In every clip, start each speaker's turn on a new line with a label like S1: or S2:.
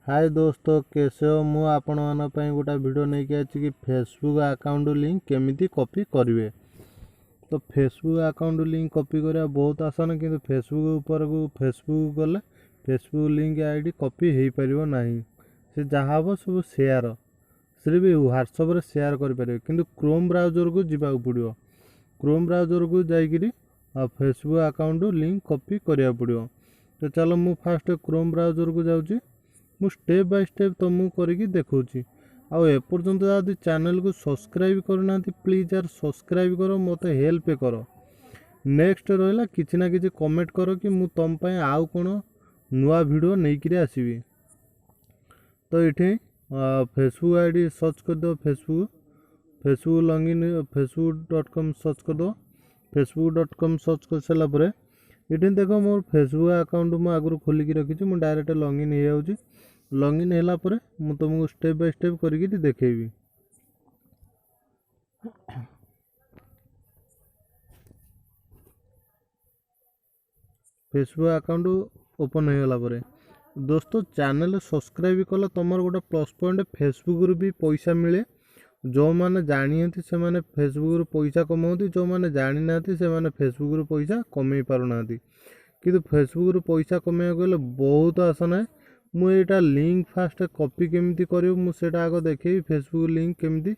S1: हाय दोस्तों, कैसे हो? मु आपण मान पई गोटा वीडियो नहीं कि आछि कि फेसबुक अकाउंट लिंक केमिति कॉपी करिवे। तो फेसबुक अकाउंट लिंक कॉपी करिया बहुत आसान, किंतु फेसबुक ऊपर को फेसबुक गले फेसबुक लिंक आईडी कॉपी हो पारिबो नाही। से जहाँ हम सब शेयर सिर्फ व्हाट्सएप रे शेयर कर पारे, किंतु क्रोम ब्राउजर को जिबा पड़ियो। क्रोम ब्राउजर को जाइकरी फेसबुक अकाउंट लिंक कॉपी करिया पड़ियो। तो चलो मु फास्ट क्रोम ब्राउजर को जाउची। मु स्टेप बाय स्टेप तुमको करके देखौची। आउ एपर्यंत जदि चैनल को सब्सक्राइब करना प्लीज यार सब्सक्राइब करो, मत हेल्प करो। नेक्स्ट रहा किसी ना किसी कमेंट करो कि मु तुम पे आउ कौन नुआ वीडियो नहीं आसबि। तो ये फेसबुक आईडी सर्च कर दो। फेसबुक लॉगिन facebook.com सर्च कर दो। facebook.com सर्च कर सारापर ये देख मोर फेसबुक अकाउंट मुझे आगुरी खोलिकी रखी। मुझे डायरेक्ट लॉगिन हो जाऊँगी। लॉगिन होला पर मु तुमको स्टेप बाय स्टेप करके देखेबी। फेसबुक अकाउंट ओपन हो गला पर दोस्तों चैनल सब्सक्राइब कल तुम गोटे प्लस पॉइंट फेसबुक रू भी पैसा मिले। जो मैंने जानी से मैंने फेसबुक रू पैसा कमाती, जो मैंने जानी ना से मैंने फेसबुक रू पैसा कमे पारना। किंतु फेसबुक रू पैसा कमे गले बहुत आसान है। मुझे लिंक फास्ट कॉपी केमिति करियो मुझे आग देखे। फेसबुक लिंक केमिति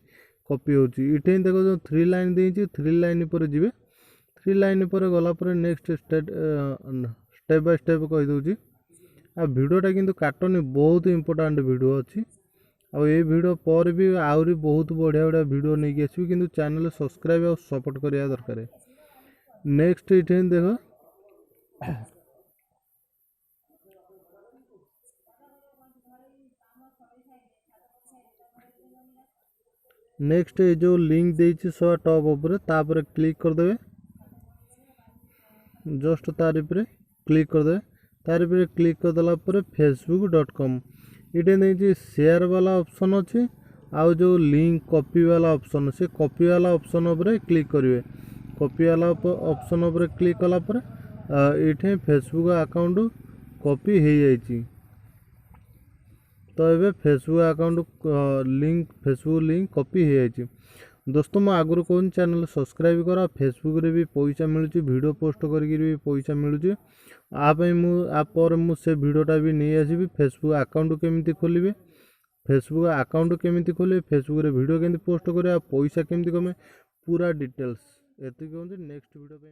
S1: कॉपी होची इठे देखो जो 3 लाइन देइछि। 3 लाइन पर जिवे। 3 लाइन पर गला पर नेक्स्ट स्टेप बाय स्टेप कहि दोची। आ वीडियोटा किंतु काटनी बहुत इंपोर्टेंट वीडियो अच्छी। आ ये वीडियो पर भी आउरी बहुत बढ़िया बढ़िया वीडियो नहीं कि आसबि, किंतु चैनल सब्सक्राइब और सपोर्ट करिया दरकार। नेक्स्ट इठे देखो नेक्स्ट ये जो लिंक देइछि सब टॉप ऊपर तापर क्लिक कर देबे। जस्ट तार पर क्लिक कर देबे। तार पर क्लिक कर देला पर facebook.com ये देइछि शेयर वाला ऑप्शन अच्छी। आउ जो लिंक कॉपी वाला ऑप्शन से कॉपी वाला ऑप्शन ऊपर क्लिक करिवे। कॉपी वाला ऑप्शन ऊपर क्लिक कला पर ये फेसबुक अकाउंट कॉपी हो जाइछि। तो ये Facebook account Facebook link copy हो जाइछि। दोस्तों मैं आगुरी कौन चैनल सब्सक्राइब करा। फेसबुक रे भी पैसा मिलुची, वीडियो पोस्ट करके भी पैसा मिलुची। आप से वीडियोटा भी नहीं आसबि। फेसबुक अकाउंट केमिति खोलिबे, फेसबुक अकाउंट केमिति खोलिबे, फेसबुक रे वीडियो केमिति पोस्ट करे, पैसा केमिति कमे, पूरा डिटेल्स एति कहूँ। नेक्स्ट वीडियो पे